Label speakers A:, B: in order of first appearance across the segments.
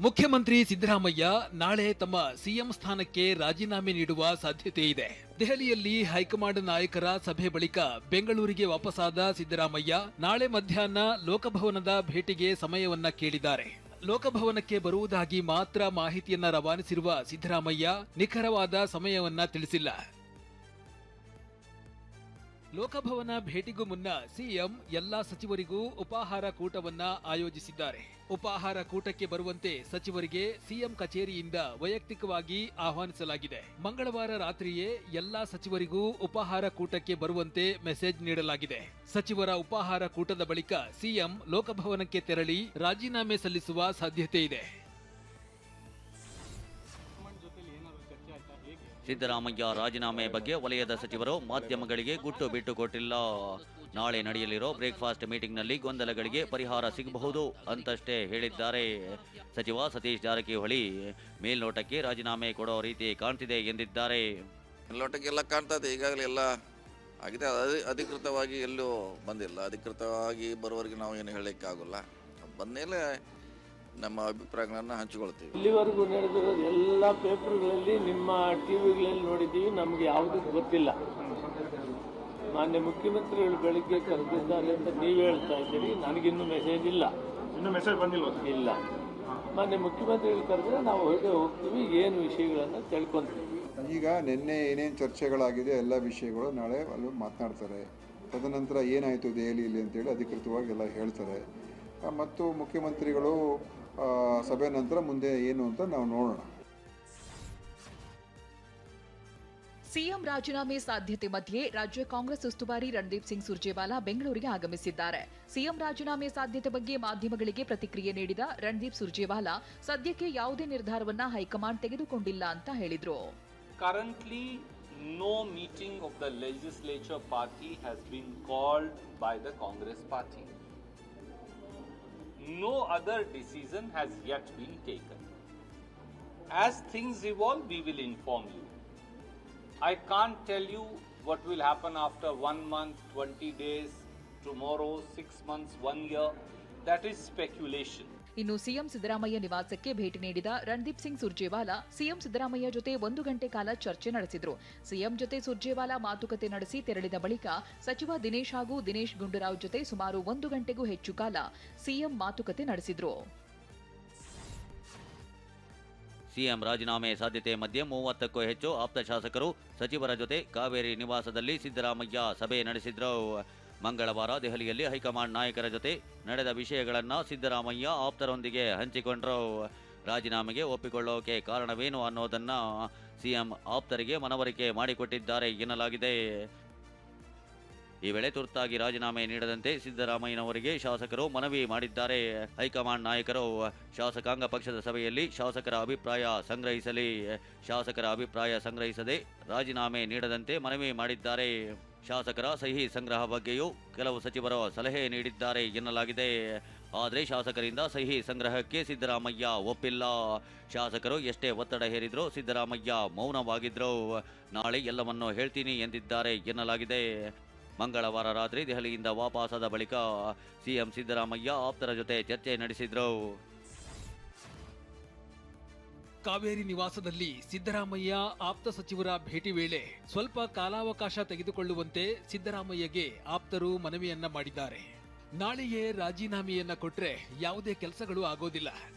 A: ಮುಖ್ಯಮಂತ್ರಿ ಸಿದ್ದರಾಮಯ್ಯ ನಾಳೆ ತಮ್ಮ ಸಿಎಂ ಸ್ಥಾನಕ್ಕೆ ರಾಜೀನಾಮೆ ನೀಡುವ ಸಾಧ್ಯತೆ ಇದೆ. ದೆಹಲಿಯಲ್ಲಿ ಹೈಕಮಾಂಡ್ ನಾಯಕರ ಸಭೆ ಬಳಿಕ ಬೆಂಗಳೂರಿಗೆ ವಾಪಸಾದ ಸಿದ್ದರಾಮಯ್ಯ ನಾಳೆ ಮಧ್ಯಾಹ್ನ ಲೋಕಭವನದ ಭೇಟಿಗೆ ಸಮಯವನ್ನ ಕೇಳಿದ್ದಾರೆ. ಲೋಕಭವನಕ್ಕೆ ಬರುವುದಾಗಿ ಮಾತ್ರ ಮಾಹಿತಿಯನ್ನ ರವಾನಿಸಿರುವ ಸಿದ್ದರಾಮಯ್ಯ ನಿಖರವಾದ ಸಮಯವನ್ನ ತಿಳಿಸಿಲ್ಲ. ಲೋಕಭವನ ಭೇಟಿಗೂ ಮುನ್ನ ಸಿಎಂ ಎಲ್ಲಾ ಸಚಿವರಿಗೂ ಉಪಾಹಾರ ಕೂಟವನ್ನ ಆಯೋಜಿಸಿದ್ದಾರೆ. ಉಪಾಹಾರ ಕೂಟಕ್ಕೆ ಬರುವಂತೆ ಸಚಿವರಿಗೆ ಸಿಎಂ ಕಚೇರಿಯಿಂದ ವೈಯಕ್ತಿಕವಾಗಿ ಆಹ್ವಾನಿಸಲಾಗಿದೆ. ಮಂಗಳವಾರ ರಾತ್ರಿಯೇ ಎಲ್ಲಾ ಸಚಿವರಿಗೂ ಉಪಾಹಾರ ಕೂಟಕ್ಕೆ ಬರುವಂತೆ ಮೆಸೇಜ್ ನೀಡಲಾಗಿದೆ. ಸಚಿವರ ಉಪಾಹಾರ ಕೂಟದ ಬಳಿಕ ಸಿಎಂ ಲೋಕಭವನಕ್ಕೆ ತೆರಳಿ ರಾಜೀನಾಮೆ ಸಲ್ಲಿಸುವ ಸಾಧ್ಯತೆ ಇದೆ.
B: ಸಿದ್ದರಾಮಯ್ಯ ರಾಜೀನಾಮೆ ಬಗ್ಗೆ ವಲಯದ ಸಚಿವರು ಮಾಧ್ಯಮಗಳಿಗೆ ಗುಟ್ಟು ಬಿಟ್ಟು ಕೊಟ್ಟಿಲ್ಲ. ನಾಳೆ ನಡೆಯಲಿರೋ ಬ್ರೇಕ್ಫಾಸ್ಟ್ ಮೀಟಿಂಗ್ನಲ್ಲಿ ಗೊಂದಲಗಳಿಗೆ ಪರಿಹಾರ ಸಿಗಬಹುದು ಅಂತಷ್ಟೇ ಹೇಳಿದ್ದಾರೆ. ಸಚಿವ ಸತೀಶ್ ಜಾರಕಿಹೊಳಿ ಮೇಲ್ನೋಟಕ್ಕೆ ರಾಜೀನಾಮೆ ಕೊಡೋ ರೀತಿ ಕಾಣ್ತಿದೆ ಎಂದಿದ್ದಾರೆ.
C: ಮೇಲ್ನೋಟಕ್ಕೆಲ್ಲ ಕಾಣ್ತದೆ, ಈಗಾಗಲೇ ಎಲ್ಲ ಆಗಿದೆ. ಅಧಿಕೃತವಾಗಿ ಎಲ್ಲೂ ಬಂದಿಲ್ಲ. ಅಧಿಕೃತವಾಗಿ ಬರೋವರೆಗೆ ನಾವು ಏನು ಹೇಳಲಿಕ್ಕಾಗಲ್ಲ. ಬಂದಮೇಲೆ ನಮ್ಮ ಅಭಿಪ್ರಾಯಗಳನ್ನು ಹಂಚಿಕೊಳ್ತೀವಿ.
D: ಇಲ್ಲಿವರೆಗೂ ನಡೆದಿರೋದು ಎಲ್ಲ ಪೇಪರ್ಗಳಲ್ಲಿ, ನಿಮ್ಮ ಟಿವಿಗಳಲ್ಲಿ ನೋಡಿದ್ದೀವಿ. ನಮಗೆ ಯಾವುದೂ ಗೊತ್ತಿಲ್ಲ. ಮಾನ್ಯ ಮುಖ್ಯಮಂತ್ರಿಗಳು ಬೆಳಿಗ್ಗೆ ಕರೆದಿದ್ದಾರೆ ಅಂತ ನೀವು ಹೇಳ್ತಾ ಇದ್ದೀರಿ. ನನಗಿನ್ನೂ ಮೆಸೇಜ್ ಇಲ್ಲ.
E: ಇನ್ನೂ ಮೆಸೇಜ್ ಬಂದಿಲ್ಲ?
D: ಇಲ್ಲ. ಮಾನ್ಯ ಮುಖ್ಯಮಂತ್ರಿಗಳು ಕರೆದ್ರೆ ನಾವು ಹೋಗ್ತೀವಿ, ಏನು ವಿಷಯಗಳನ್ನು ತಿಳ್ಕೊಂತೀವಿ.
F: ಈಗ ನಿನ್ನೆ ಏನೇನು ಚರ್ಚೆಗಳಾಗಿದೆ ಎಲ್ಲ ವಿಷಯಗಳು ನಾಳೆ ಅಲ್ಲಿ ಮಾತನಾಡ್ತಾರೆ. ತದನಂತರ ಏನಾಯಿತು ದೆಹಲಿಯಲ್ಲಿ ಅಂತೇಳಿ ಅಧಿಕೃತವಾಗಿ ಎಲ್ಲ ಹೇಳ್ತಾರೆ. ಮತ್ತು ಮುಖ್ಯಮಂತ್ರಿಗಳು ಸಭೆ ನಂತರ ಮುಂದೆ ಏನು ಅಂತ ನಾವು ನೋಡೋಣ.
G: ಸಿಎಂ ರಾಜೀನಾಮೆ ಸಾಧ್ಯತೆ ಮಧ್ಯೆ ರಾಜ್ಯ ಕಾಂಗ್ರೆಸ್ ಉಸ್ತುವಾರಿ ರಣದೀಪ್ ಸಿಂಗ್ ಸುರ್ಜೇವಾಲಾ ಬೆಂಗಳೂರಿಗೆ ಆಗಮಿಸಿದ್ದಾರೆ. ಸಿಎಂ ರಾಜೀನಾಮೆ ಸಾಧ್ಯತೆ ಬಗ್ಗೆ ಮಾಧ್ಯಮಗಳಿಗೆ ಪ್ರತಿಕ್ರಿಯೆ ನೀಡಿದ ರಣದೀಪ್ ಸುರ್ಜೇವಾಲಾ ಸದ್ಯಕ್ಕೆ ಯಾವುದೇ ನಿರ್ಧಾರವನ್ನ ಹೈಕಮಾಂಡ್ ತೆಗೆದುಕೊಂಡಿಲ್ಲ ಅಂತ ಹೇಳಿದ್ರು.
H: Currently, no meeting of the legislature party has been called by the Congress party. No other decision has yet been taken. As things evolve, we will inform you. I can't tell you what will happen after 1 month, 20 days, tomorrow, 6 months, 1 year. That is speculation.
G: ಇನ್ನು CM Siddaramaiah ನಿವಾಸಕ್ಕೆ ಭೇಟಿ ನೀಡಿದ Randeep Singh Surjewala CM Siddaramaiah ಜೊತೆ 1 ಗಂಟೆ ಕಾಲ ಚರ್ಚೆ ನಡೆಸಿದ್ರು. CM ಜೊತೆ ಸುರ್ಜೇವಾಲಾ ಮಾತುಕತೆ ನಡೆಸಿ ತೆರಳಿದ ಬಳಿಕ ಸಚಿವ ದಿನೇಶ್ ಹಾಗೂ ದಿನೇಶ್ ಗುಂಡೂರಾವ್ ಜೊತೆ ಸುಮಾರು 1 ಗಂಟೆಗೂ ಹೆಚ್ಚು ಕಾಲ ಸಿಎಂ ಮಾತುಕತೆ ನಡೆಸಿದ್ರು.
B: ಸಿಎಂ ರಾಜೀನಾಮೆ ಸಾಧ್ಯತೆ ಮಧ್ಯೆ 30ಕ್ಕೂ ಹೆಚ್ಚು ಆಪ್ತ ಶಾಸಕರು ಸಚಿವರ ಜೊತೆ ಕಾವೇರಿ ನಿವಾಸದಲ್ಲಿ ಸಿದ್ದರಾಮಯ್ಯ ಸಭೆ ನಡೆಸಿದ್ರು. ಮಂಗಳವಾರ ದೆಹಲಿಯಲ್ಲಿ ಹೈಕಮಾಂಡ್ ನಾಯಕರ ಜೊತೆ ನಡೆದ ವಿಷಯಗಳನ್ನು ಸಿದ್ದರಾಮಯ್ಯ ಆಪ್ತರೊಂದಿಗೆ ಹಂಚಿಕೊಂಡರು. ರಾಜೀನಾಮೆಗೆ ಒಪ್ಪಿಕೊಳ್ಳೋಕೆ ಕಾರಣವೇನು ಅನ್ನೋದನ್ನ ಸಿಎಂ ಆಪ್ತರಿಗೆ ಮನವರಿಕೆ ಮಾಡಿಕೊಟ್ಟಿದ್ದಾರೆ ಎನ್ನಲಾಗಿದೆ. ಈ ವೇಳೆ ತುರ್ತಾಗಿ ರಾಜೀನಾಮೆ ನೀಡದಂತೆ ಸಿದ್ದರಾಮಯ್ಯನವರಿಗೆ ಶಾಸಕರು ಮನವಿ ಮಾಡಿದ್ದಾರೆ. ಹೈಕಮಾಂಡ್ ನಾಯಕರು ಶಾಸಕಾಂಗ ಪಕ್ಷದ ಸಭೆಯಲ್ಲಿ ಶಾಸಕರ ಅಭಿಪ್ರಾಯ ಸಂಗ್ರಹಿಸಲಿ, ಶಾಸಕರ ಅಭಿಪ್ರಾಯ ಸಂಗ್ರಹಿಸದೆ ರಾಜೀನಾಮೆ ನೀಡದಂತೆ ಮನವಿ ಮಾಡಿದ್ದಾರೆ. ಶಾಸಕರ ಸಹಿ ಸಂಗ್ರಹ ಬಗ್ಗೆಯೂ ಕೆಲವು ಸಚಿವರು ಸಲಹೆ ನೀಡಿದ್ದಾರೆ ಎನ್ನಲಾಗಿದೆ. ಆದರೆ ಶಾಸಕರಿಂದ ಸಹಿ ಸಂಗ್ರಹಕ್ಕೆ ಸಿದ್ದರಾಮಯ್ಯ ಒಪ್ಪಿಲ್ಲ. ಶಾಸಕರು ಎಷ್ಟೇ ಒತ್ತಡ ಹೇರಿದ್ರೂ ಸಿದ್ದರಾಮಯ್ಯ ಮೌನವಾಗಿದ್ರು. ನಾಳೆ ಎಲ್ಲವನ್ನೂ ಹೇಳ್ತೀನಿ ಎಂದಿದ್ದಾರೆ ಎನ್ನಲಾಗಿದೆ. ಮಂಗಳವಾರ ರಾತ್ರಿ ದೆಹಲಿಯಿಂದ ವಾಪಸಾದ ಬಳಿಕ ಸಿಎಂ ಸಿದ್ದರಾಮಯ್ಯ ಆಪ್ತರ ಜೊತೆ ಚರ್ಚೆ ನಡೆಸಿದ್ರು.
A: ಕಾವೇರಿ ನಿವಾಸದಲ್ಲಿ ಸಿದ್ದರಾಮಯ್ಯ ಆಪ್ತ ಸಚಿವರ ಭೇಟಿ ವೇಳೆ ಸ್ವಲ್ಪ ಕಾಲಾವಕಾಶ ತೆಗೆದುಕೊಳ್ಳುವಂತೆ ಸಿದ್ದರಾಮಯ್ಯಗೆ ಆಪ್ತರು ಮನವಿಯನ್ನ ಮಾಡಿದ್ದಾರೆ. ನಾಳೆಯೇ ರಾಜೀನಾಮೆಯನ್ನ ಕೊಟ್ರೆ ಯಾವುದೇ ಕೆಲಸಗಳು ಆಗೋದಿಲ್ಲ.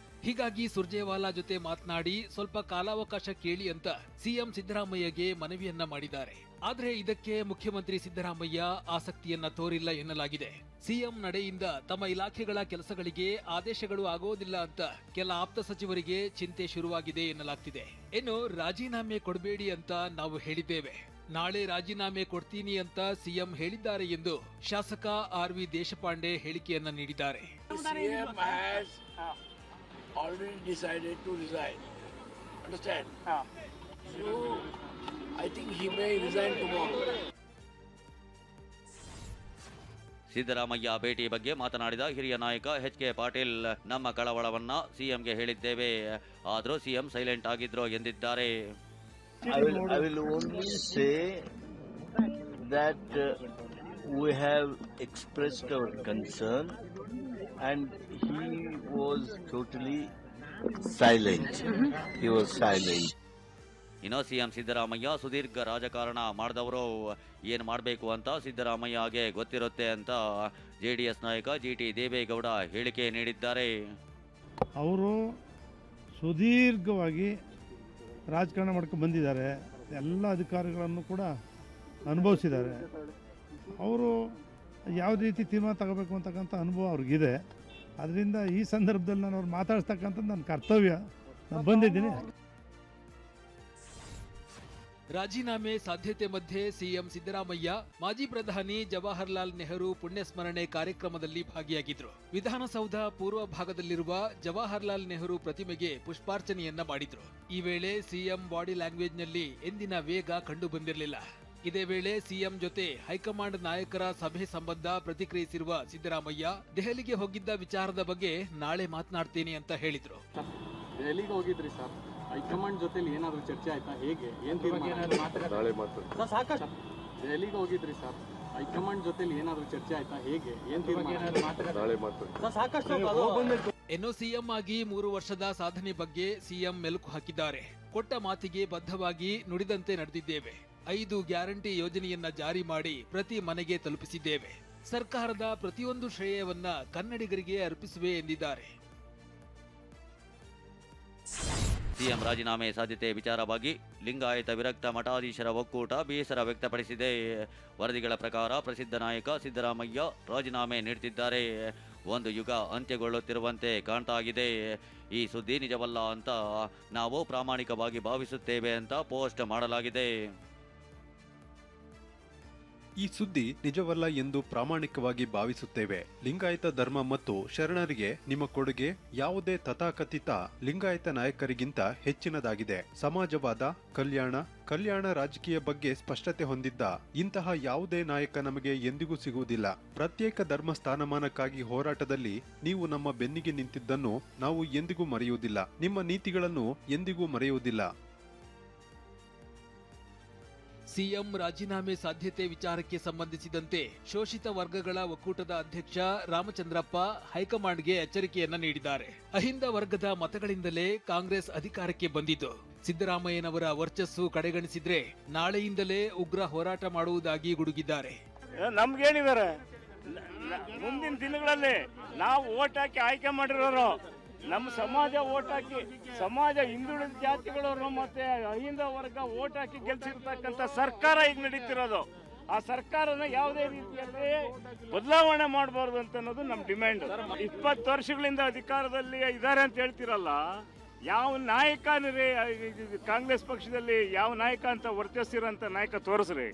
A: ಹೀಗಾಗಿ ಸುರ್ಜೇವಾಲಾ ಜೊತೆ ಮಾತನಾಡಿ ಸ್ವಲ್ಪ ಕಾಲಾವಕಾಶ ಕೇಳಿ ಅಂತ ಸಿಎಂ ಸಿದ್ದರಾಮಯ್ಯಗೆ ಮನವಿಯನ್ನ ಮಾಡಿದ್ದಾರೆ. ಆದ್ರೆ ಇದಕ್ಕೆ ಮುಖ್ಯಮಂತ್ರಿ ಸಿದ್ದರಾಮಯ್ಯ ಆಸಕ್ತಿಯನ್ನ ತೋರಿಲ್ಲ ಎನ್ನಲಾಗಿದೆ. ಸಿಎಂ ನಡೆಯಿಂದ ತಮ್ಮ ಇಲಾಖೆಗಳ ಕೆಲಸಗಳಿಗೆ ಆದೇಶಗಳು ಆಗೋದಿಲ್ಲ ಅಂತ ಕೆಲ ಆಪ್ತ ಸಚಿವರಿಗೆ ಚಿಂತೆ ಶುರುವಾಗಿದೆ ಎನ್ನಲಾಗ್ತಿದೆ. ಇನ್ನು ರಾಜೀನಾಮೆ ಕೊಡಬೇಡಿ ಅಂತ ನಾವು ಹೇಳಿದ್ದೇವೆ, ನಾಳೆ ರಾಜೀನಾಮೆ ಕೊಡ್ತೀನಿ ಅಂತ ಸಿಎಂ ಹೇಳಿದ್ದಾರೆ ಎಂದು ಶಾಸಕ ಆರ್.ವಿ. ದೇಶಪಾಂಡೆ ಹೇಳಿಕೆಯನ್ನ ನೀಡಿದ್ದಾರೆ.
D: Already decided to resign. Understand? So, I think he may resign tomorrow.
B: Siddaramaiah ಭೇಟಿ ಬಗ್ಗೆ ಮಾತನಾಡಿದ ಹಿರಿಯ ನಾಯಕ ಎಚ್.ಕೆ. ಪಾಟೀಲ್, ನಮ್ಮ ಕಳವಳವನ್ನ ಸಿಎಂಗೆ ಹೇಳಿದ್ದೇವೆ, ಆದರೂ ಸಿಎಂ ಸೈಲೆಂಟ್ ಆಗಿದ್ರು ಎಂದಿದ್ದಾರೆ.
I: I will only say that we have expressed our concern and he was totally silent. He was silent.
B: ಇನ್ನು ಸಿಎಂ ಸಿದ್ದರಾಮಯ್ಯ ಸುದೀರ್ಘ ರಾಜಕಾರಣ ಮಾಡಿದವರು ಏನು ಮಾಡಬೇಕು ಅಂತ ಸಿದ್ದರಾಮಯ್ಯಗೆ ಗೊತ್ತಿರುತ್ತೆ ಅಂತ JDS ನಾಯಕ GT ದೇವೇಗೌಡ ಹೇಳಿಕೆ ನೀಡಿದ್ದಾರೆ.
E: ಅವರು ಸುದೀರ್ಘವಾಗಿ ರಾಜಕಾರಣ ಮಾಡ್ಕೊಂಡು ಬಂದಿದ್ದಾರೆ, ಎಲ್ಲ ಅಧಿಕಾರಿಗಳನ್ನು ಕೂಡ ಅನುಭವಿಸಿದ್ದಾರೆ. ಅವರು ಯಾವ ರೀತಿ ತೀರ್ಮಾನ ತಗೋಬೇಕು ಅಂತಕ್ಕಂಥ ಅನುಭವ ಅವ್ರಿಗಿದೆ. ಅದರಿಂದ ಈ ಸಂದರ್ಭದಲ್ಲಿ ನಾನು ಅವ್ರು ಮಾತಾಡ್ಸ್ತಕ್ಕಂಥದ್ದು ನನ್ನ ಕರ್ತವ್ಯ, ನಾನು ಬಂದಿದ್ದೀನಿ.
A: ರಾಜೀನಾಮೆ ಸಾಧ್ಯತೆ ಮಧ್ಯೆ ಸಿಎಂ ಸಿದ್ದರಾಮಯ್ಯ ಮಾಜಿ ಪ್ರಧಾನಿ ಜವಾಹರ್ಲಾಲ್ ನೆಹರು ಪುಣ್ಯಸ್ಮರಣೆ ಕಾರ್ಯಕ್ರಮದಲ್ಲಿ ಭಾಗಿಯಾಗಿದ್ರು. ವಿಧಾನಸೌಧ ಪೂರ್ವ ಭಾಗದಲ್ಲಿರುವ ಜವಾಹರ್ಲಾಲ್ ನೆಹರು ಪ್ರತಿಮೆಗೆ ಪುಷ್ಪಾರ್ಚನೆಯನ್ನ ಮಾಡಿದ್ರು. ಈ ವೇಳೆ ಸಿಎಂ ಬಾಡಿ ಲ್ಯಾಂಗ್ವೇಜ್ನಲ್ಲಿ ಎಂದಿನ ವೇಗ ಕಂಡು ಬಂದಿರಲಿಲ್ಲ. ಇದೇ ವೇಳೆ ಸಿಎಂ ಜೊತೆ ಹೈಕಮಾಂಡ್ ನಾಯಕರ ಸಭೆ ಸಂಬಂಧ ಪ್ರತಿಕ್ರಿಯಿಸಿರುವ ಸಿದ್ದರಾಮಯ್ಯ ದೆಹಲಿಗೆ ಹೋಗಿದ್ದ ವಿಚಾರದ ಬಗ್ಗೆ ನಾಳೆ ಮಾತನಾಡ್ತೀನಿ ಅಂತ ಹೇಳಿದ್ರು.
J: ದೆಹಲಿಗೆ ಹೋಗಿದ್ರಿ ಸರ್, ಹೈಕಮಾಂಡ್ ಜೊತೆಲಿ ಏನಾದರೂ ಚರ್ಚೆ ಆಯ್ತಾ? ಹೇಗೆ ಏನ್ ಸಾಕಷ್ಟು ದೆಹಲಿಗೆ ಹೋಗಿದ್ರಿ ಸರ್, ಹೈಕಮಾಂಡ್ ಜೊತೆಲಿ ಏನಾದರೂ ಚರ್ಚೆ ಆಯ್ತಾ? ಹೇಗೆ ಏನ್ ಸಾಕಷ್ಟು
A: ಇನ್ನು ಸಿಎಂ ಆಗಿ 3 ವರ್ಷದ ಸಾಧನೆ ಬಗ್ಗೆ ಸಿಎಂ ಮೆಲುಕು ಹಾಕಿದ್ದಾರೆ. ಕೊಟ್ಟ ಮಾತಿಗೆ ಬದ್ಧವಾಗಿ ನುಡಿದಂತೆ ನಡೆದಿದ್ದೇವೆ. 5 ಗ್ಯಾರಂಟಿ ಯೋಜನೆಯನ್ನ ಜಾರಿ ಮಾಡಿ ಪ್ರತಿ ಮನೆಗೆ ತಲುಪಿಸಿದ್ದೇವೆ. ಸರ್ಕಾರದ ಪ್ರತಿಯೊಂದು ಶ್ರೇಯವನ್ನ ಕನ್ನಡಿಗರಿಗೆ ಅರ್ಪಿಸುವೆ ಎಂದಿದ್ದಾರೆ.
B: ಸಿಎಂ ರಾಜೀನಾಮೆ ಸಾಧ್ಯತೆ ವಿಚಾರವಾಗಿ ಲಿಂಗಾಯತ ವಿರಕ್ತ ಮಠಾಧೀಶರ ಒಕ್ಕೂಟ ಬೇಸರ ವ್ಯಕ್ತಪಡಿಸಿದೆ. ವರದಿಗಳ ಪ್ರಕಾರ ಪ್ರಸಿದ್ಧ ನಾಯಕ ಸಿದ್ದರಾಮಯ್ಯ ರಾಜೀನಾಮೆ ನೀಡುತ್ತಿದ್ದಾರೆ. ಒಂದು ಯುಗ ಅಂತ್ಯಗೊಳ್ಳುತ್ತಿರುವಂತೆ ಕಾಣ್ತಾಗಿದೆ. ಈ ಸುದ್ದಿ ನಿಜವಲ್ಲ ಅಂತ ನಾವು ಪ್ರಾಮಾಣಿಕವಾಗಿ ಭಾವಿಸುತ್ತೇವೆ ಅಂತ ಪೋಸ್ಟ್ ಮಾಡಲಾಗಿದೆ.
K: ಈ ಸುದ್ದಿ ನಿಜವಲ್ಲ ಎಂದು ಪ್ರಾಮಾಣಿಕವಾಗಿ ಭಾವಿಸುತ್ತೇವೆ. ಲಿಂಗಾಯತ ಧರ್ಮ ಮತ್ತು ಶರಣರಿಗೆ ನಿಮ್ಮ ಕೊಡುಗೆ ಯಾವುದೇ ತಥಾಕಥಿತ ಲಿಂಗಾಯತ ನಾಯಕರಿಗಿಂತ ಹೆಚ್ಚಿನದಾಗಿದೆ. ಸಮಾಜವಾದ, ಕಲ್ಯಾಣ ರಾಜಕೀಯ ಬಗ್ಗೆ ಸ್ಪಷ್ಟತೆ ಹೊಂದಿದ್ದ ಇಂತಹ ಯಾವುದೇ ನಾಯಕ ನಮಗೆ ಎಂದಿಗೂ ಸಿಗುವುದಿಲ್ಲ. ಪ್ರತ್ಯೇಕ ಧರ್ಮ ಸ್ಥಾನಮಾನಕ್ಕಾಗಿ ಹೋರಾಟದಲ್ಲಿ ನೀವು ನಮ್ಮ ಬೆನ್ನಿಗೆ ನಿಂತಿದ್ದನ್ನು ನಾವು ಎಂದಿಗೂ ಮರೆಯುವುದಿಲ್ಲ. ನಿಮ್ಮ ನೀತಿಗಳನ್ನು ಎಂದಿಗೂ ಮರೆಯುವುದಿಲ್ಲ.
A: ಸಿಎಂ ರಾಜೀನಾಮೆ ಸಾಧ್ಯತೆ ವಿಚಾರಕ್ಕೆ ಸಂಬಂಧಿಸಿದಂತೆ ಶೋಷಿತ ವರ್ಗಗಳ ಒಕ್ಕೂಟದ ಅಧ್ಯಕ್ಷ ರಾಮಚಂದ್ರಪ್ಪ ಹೈಕಮಾಂಡ್ಗೆ ಎಚ್ಚರಿಕೆಯನ್ನ ನೀಡಿದ್ದಾರೆ. ಅಹಿಂದ ವರ್ಗದ ಮತಗಳಿಂದಲೇ ಕಾಂಗ್ರೆಸ್ ಅಧಿಕಾರಕ್ಕೆ ಬಂದಿದ್ದು. ಸಿದ್ದರಾಮಯ್ಯನವರ ವರ್ಚಸ್ಸು ಕಡೆಗಣಿಸಿದ್ರೆ ನಾಳೆಯಿಂದಲೇ ಉಗ್ರ ಹೋರಾಟ ಮಾಡುವುದಾಗಿ ಗುಡುಗಿದ್ದಾರೆ.
L: ನಮ್ಗೇನಿದ್ದಾರೆ, ಮುಂದಿನ ದಿನಗಳಲ್ಲಿ ನಾವು ಓಟ್ ಹಾಕಿ ಆಯ್ಕೆ ಮಾಡಿರೋರು, ನಮ್ಮ ಸಮಾಜ ಓಟ್ ಹಾಕಿ, ಸಮಾಜ ಹಿಂದುಳಿದ ಜಾತಿಗಳವರು ಮತ್ತೆ ಅಹಿಂದ ವರ್ಗ ಓಟ್ ಹಾಕಿ ಗೆಲ್ಸಿರ್ತಕ್ಕಂಥ ಸರ್ಕಾರ ಈಗ ನಡೀತಿರೋದು. ಆ ಸರ್ಕಾರನ ಯಾವುದೇ ರೀತಿಯಲ್ಲಿ ಬದಲಾವಣೆ ಮಾಡಬಾರ್ದು ಅಂತ ಅನ್ನೋದು ನಮ್ಮ ಡಿಮ್ಯಾಂಡ್. 20 ವರ್ಷಗಳಿಂದ ಅಧಿಕಾರದಲ್ಲಿ ಇದ್ದಾರೆ ಅಂತ ಹೇಳ್ತಿರಲ್ಲ, ಯಾವ ನಾಯಕ ಕಾಂಗ್ರೆಸ್ ಪಕ್ಷದಲ್ಲಿ ಯಾವ ನಾಯಕ ಅಂತ ವರ್ಚಸ್ಸಿರೋಂಥ ನಾಯಕ ತೋರಿಸ್ರಿ.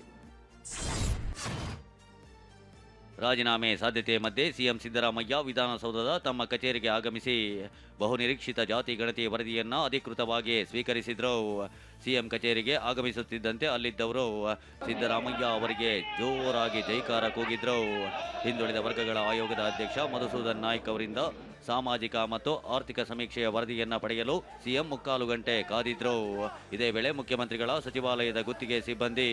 B: ರಾಜೀನಾಮೆ ಸಾಧ್ಯತೆ ಮಧ್ಯೆ ಸಿಎಂ ಸಿದ್ದರಾಮಯ್ಯ ವಿಧಾನಸೌಧದ ತಮ್ಮ ಕಚೇರಿಗೆ ಆಗಮಿಸಿ ಬಹುನಿರೀಕ್ಷಿತ ಜಾತಿ ಗಣತಿ ವರದಿಯನ್ನ ಅಧಿಕೃತವಾಗಿ ಸ್ವೀಕರಿಸಿದ್ರು. ಸಿಎಂ ಕಚೇರಿಗೆ ಆಗಮಿಸುತ್ತಿದ್ದಂತೆ ಅಲ್ಲಿದ್ದವರು ಸಿದ್ದರಾಮಯ್ಯ ಅವರಿಗೆ ಜೋರಾಗಿ ಜೈಕಾರ ಕೂಗಿದ್ರು. ಹಿಂದುಳಿದ ವರ್ಗಗಳ ಆಯೋಗದ ಅಧ್ಯಕ್ಷ ಮಧುಸೂದನ್ ನಾಯ್ಕ್ ಅವರಿಂದ ಸಾಮಾಜಿಕ ಮತ್ತು ಆರ್ಥಿಕ ಸಮೀಕ್ಷೆಯ ವರದಿಯನ್ನ ಪಡೆಯಲು ಸಿಎಂ 3/4 ಗಂಟೆ ಕಾದಿದ್ರು. ಇದೇ ವೇಳೆ ಮುಖ್ಯಮಂತ್ರಿಗಳ ಸಚಿವಾಲಯದ ಗುತ್ತಿಗೆ ಸಿಬ್ಬಂದಿ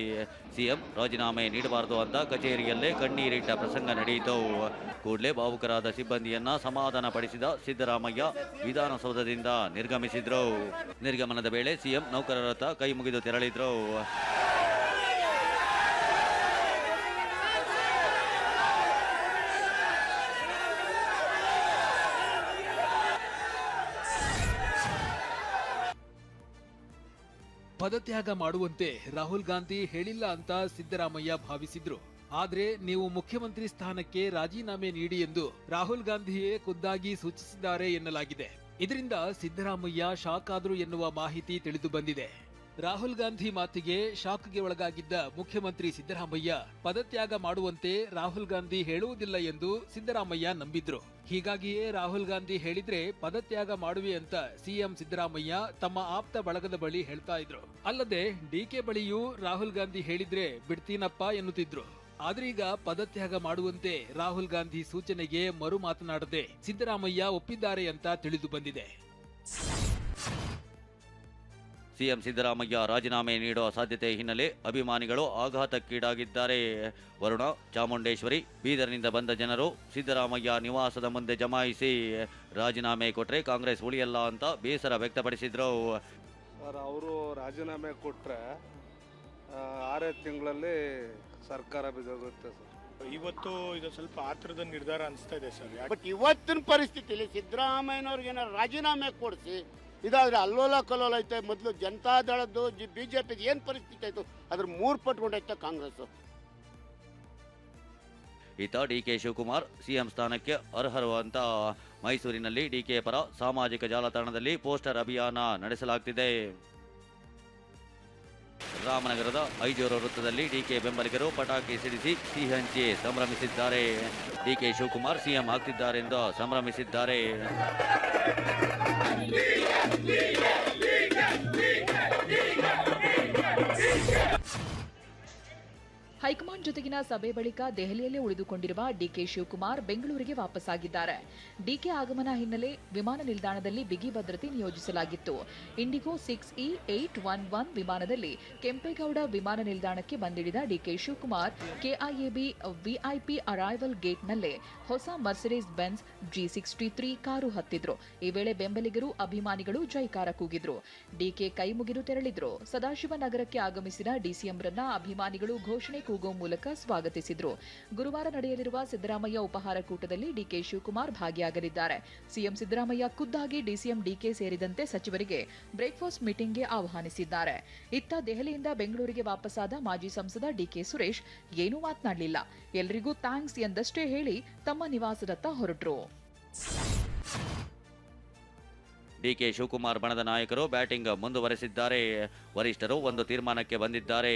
B: ಸಿಎಂ ರಾಜೀನಾಮೆ ನೀಡಬಾರದು ಅಂತ ಕಚೇರಿಯಲ್ಲೇ ಕಣ್ಣೀರಿಟ್ಟ ಪ್ರಸಂಗ ನಡೆಯಿತು. ಕೂಡಲೇ ಭಾವುಕರಾದ ಸಿಬ್ಬಂದಿಯನ್ನ ಸಮಾಧಾನ ಪಡಿಸಿದ ಸಿದ್ದರಾಮಯ್ಯ ವಿಧಾನಸೌಧದಿಂದ ನಿರ್ಗಮಿಸಿದ್ರು. ನಿರ್ಗಮನದ ವೇಳೆ ಸಿಎಂ ನೌಕರರ ಹತ್ರ ಕೈ ಮುಗಿದು ತೆರಳಿದ್ರು.
A: ಪದತ್ಯಾಗ ಮಾಡುವಂತೆ ರಾಹುಲ್ ಗಾಂಧಿ ಹೇಳಿಲ್ಲ ಅಂತ ಸಿದ್ದರಾಮಯ್ಯ ಭಾವಿಸಿದ್ರು. ಆದ್ರೆ ನೀವು ಮುಖ್ಯಮಂತ್ರಿ ಸ್ಥಾನಕ್ಕೆ ರಾಜೀನಾಮೆ ನೀಡಿ ಎಂದು ರಾಹುಲ್ ಗಾಂಧಿಯೇ ಖುದ್ದಾಗಿ ಸೂಚಿಸಿದ್ದಾರೆ ಎನ್ನಲಾಗಿದೆ. ಇದರಿಂದ ಸಿದ್ದರಾಮಯ್ಯ ಶಾಕ್ ಆದ್ರು ಎನ್ನುವ ಮಾಹಿತಿ ತಿಳಿದು ಬಂದಿದೆ. ರಾಹುಲ್ ಗಾಂಧಿ ಮಾತಿಗೆ ಶಾಕ್ಗೆ ಒಳಗಾಗಿದ್ದ ಮುಖ್ಯಮಂತ್ರಿ ಸಿದ್ದರಾಮಯ್ಯ ಪದತ್ಯಾಗ ಮಾಡುವಂತೆ ರಾಹುಲ್ ಗಾಂಧಿ ಹೇಳುವುದಿಲ್ಲ ಎಂದು ಸಿದ್ದರಾಮಯ್ಯ ನಂಬಿದ್ರು. ಹೀಗಾಗಿಯೇ ರಾಹುಲ್ ಗಾಂಧಿ ಹೇಳಿದ್ರೆ ಪದತ್ಯಾಗ ಮಾಡುವೆ ಅಂತ ಸಿಎಂ ಸಿದ್ದರಾಮಯ್ಯ ತಮ್ಮ ಆಪ್ತ ಬಳಗದ ಬಳಿ ಹೇಳ್ತಾ ಇದ್ರು. ಅಲ್ಲದೆ ಡಿಕೆ ಬಳಿಯೂ ರಾಹುಲ್ ಗಾಂಧಿ ಹೇಳಿದ್ರೆ ಬಿಡ್ತೀನಪ್ಪ ಎನ್ನುತ್ತಿದ್ರು. ಆದ್ರೀಗ ಪದತ್ಯಾಗ ಮಾಡುವಂತೆ ರಾಹುಲ್ ಗಾಂಧಿ ಸೂಚನೆಗೆ ಮರು ಮಾತನಾಡದೆ ಸಿದ್ದರಾಮಯ್ಯ ಒಪ್ಪಿದ್ದಾರೆ ಅಂತ ತಿಳಿದು ಬಂದಿದೆ.
B: ಸಿಎಂ ಸಿದ್ದರಾಮಯ್ಯ ರಾಜೀನಾಮೆ ನೀಡುವ ಸಾಧ್ಯತೆ ಹಿನ್ನೆಲೆ ಅಭಿಮಾನಿಗಳು ಆಘಾತಕ್ಕೀಡಾಗಿದ್ದಾರೆ. ವರುಣ, ಚಾಮುಂಡೇಶ್ವರಿ, ಬೀದರ್ನಿಂದ ಬಂದ ಜನರು ಸಿದ್ದರಾಮಯ್ಯ ನಿವಾಸದ ಮುಂದೆ ಜಮಾಯಿಸಿ ರಾಜೀನಾಮೆ ಕೊಟ್ಟರೆ ಕಾಂಗ್ರೆಸ್ ಉಳಿಯಲ್ಲ ಅಂತ ಬೇಸರ ವ್ಯಕ್ತಪಡಿಸಿದ್ರು.
M: ಸರ್, ಅವರು ರಾಜೀನಾಮೆ ಕೊಟ್ಟರೆ 6 ತಿಂಗಳಲ್ಲಿ ಸರ್ಕಾರ ಬಿದ್ದೋಗುತ್ತೆ ಸರ್.
N: ಇವತ್ತು ಇದು ಸ್ವಲ್ಪ ಆತರದ ನಿರ್ಧಾರ ಅನಿಸ್ತಾ ಇದೆ ಸರ್.
O: ಬಟ್ ಇವತ್ತಿನ ಪರಿಸ್ಥಿತಿಯಲ್ಲಿ ಸಿದ್ದರಾಮಯ್ಯನವ್ರಿಗೆ ಏನಾರು ರಾಜೀನಾಮೆ ಕೊಡಿಸಿ ಇದಾದ್ರೆ ಅಲ್ಲೋಲ ಕಲ್ಲೋಲ ಐತೆ. ಮೊದಲು ಜನತಾದಳದ್ದು ಬಿಜೆಪಿದು ಏನು ಪರಿಸ್ಥಿತಿ ಆಯಿತು ಅದ್ರ 3 ಪಟ್ಕೊಂಡೈತೆ ಕಾಂಗ್ರೆಸ್.
B: ಈತ ಡಿಕೆ ಶಿವಕುಮಾರ್ ಸಿಎಂ ಸ್ಥಾನಕ್ಕೆ ಅರ್ಹರು ಅಂತ ಮೈಸೂರಿನಲ್ಲಿ ಡಿಕೆ ಪರ ಸಾಮಾಜಿಕ ಜಾಲತಾಣದಲ್ಲಿ ಪೋಸ್ಟರ್ ಅಭಿಯಾನ ನಡೆಸಲಾಗ್ತಿದೆ. ರಾಮನಗರದ ಐಜೂರು ವೃತ್ತದಲ್ಲಿ ಡಿಕೆ ಬೆಂಬಲಿಗರು ಪಟಾಕಿ ಸಿಡಿಸಿ ಸಿಹಿ ಹಂಚಿ ಸಂಭ್ರಮಿಸಿದ್ದಾರೆ. ಡಿಕೆ ಶಿವಕುಮಾರ್ ಸಿಎಂ ಆಗ್ತಿದ್ದಾರೆಂದು ಸಂಭ್ರಮಿಸಿದ್ದಾರೆ.
G: ಹೈಕಮಾಂಡ್ ಜೊತೆಗಿನ ಸಭೆ ಬಳಿಕ ದೆಹಲಿಯಲ್ಲೇ ಉಳಿದುಕೊಂಡಿರುವ ಡಿಕೆ ಶಿವಕುಮಾರ್ ಬೆಂಗಳೂರಿಗೆ ವಾಪಸ್ಸಾಗಿದ್ದಾರೆ. ಡಿಕೆ ಆಗಮನ ಹಿನ್ನೆಲೆ ವಿಮಾನ ನಿಲ್ದಾಣದಲ್ಲಿ ಬಿಗಿ ಭದ್ರತೆ ನಿಯೋಜಿಸಲಾಗಿತ್ತು. ಇಂಡಿಗೋ 6E811 ವಿಮಾನದಲ್ಲಿ ಕೆಂಪೇಗೌಡ ವಿಮಾನ ನಿಲ್ದಾಣಕ್ಕೆ ಬಂದಿಳಿದ ಡಿಕೆ ಶಿವಕುಮಾರ್ ಕೆಐಎಬಿ ವಿಐಪಿ ಅರೈವಲ್ ಗೇಟ್ನಲ್ಲೇ ಹೊಸ ಮರ್ಸಿಡೀಸ್ ಬೆನ್ಸ್ G63 ಕಾರು ಹತ್ತಿದ್ರು. ಈ ವೇಳೆ ಬೆಂಬಲಿಗರು, ಅಭಿಮಾನಿಗಳು ಜೈಕಾರ ಕೂಗಿದ್ರು. ಡಿಕೆ ಕೈ ಮುಗಿದು ತೆರಳಿದ್ರು. ಸದಾಶಿವ ನಗರಕ್ಕೆ ಆಗಮಿಸಿದ ಡಿಸಿಎಂರನ್ನ ಅಭಿಮಾನಿಗಳು ಘೋಷಣೆ ಕೂಗೋ ಮೂಲಕ ಸ್ವಾಗತಿಸಿದ್ರು. ಗುರುವಾರ ನಡೆಯಲಿರುವ ಸಿದ್ದರಾಮಯ್ಯ ಉಪಹಾರ ಕೂಟದಲ್ಲಿ ಡಿಕೆ ಶಿವಕುಮಾರ್ ಭಾಗಿಯಾಗಲಿದ್ದಾರೆ. ಸಿಎಂ ಸಿದ್ದರಾಮಯ್ಯ ಖುದ್ದಾಗಿ ಡಿಸಿಎಂ ಡಿಕೆ ಸೇರಿದಂತೆ ಸಚಿವರಿಗೆ ಬ್ರೇಕ್ಫಾಸ್ಟ್ ಮೀಟಿಂಗ್ಗೆ ಆಹ್ವಾನಿಸಿದ್ದಾರೆ. ಇತ್ತ ದೆಹಲಿಯಿಂದ ಬೆಂಗಳೂರಿಗೆ ವಾಪಸ್ಸಾದ ಮಾಜಿ ಸಂಸದ ಡಿಕೆ ಸುರೇಶ್ ಏನೂ ಮಾತನಾಡಲಿಲ್ಲ. ಎಲ್ರಿಗೂ ಥ್ಯಾಂಕ್ಸ್ ಎಂದಷ್ಟೇ ಹೇಳಿ ತಮ್ಮ ನಿವಾಸದತ್ತ ಹೊರಟರು.
B: ಡಿಕೆ ಶಿವಕುಮಾರ್ ಬಣದ ನಾಯಕರು ಬ್ಯಾಟಿಂಗ್ ಮುಂದುವರೆಸಿದ್ದಾರೆ. ವರಿಷ್ಠರು ಒಂದು ತೀರ್ಮಾನಕ್ಕೆ ಬಂದಿದ್ದಾರೆ.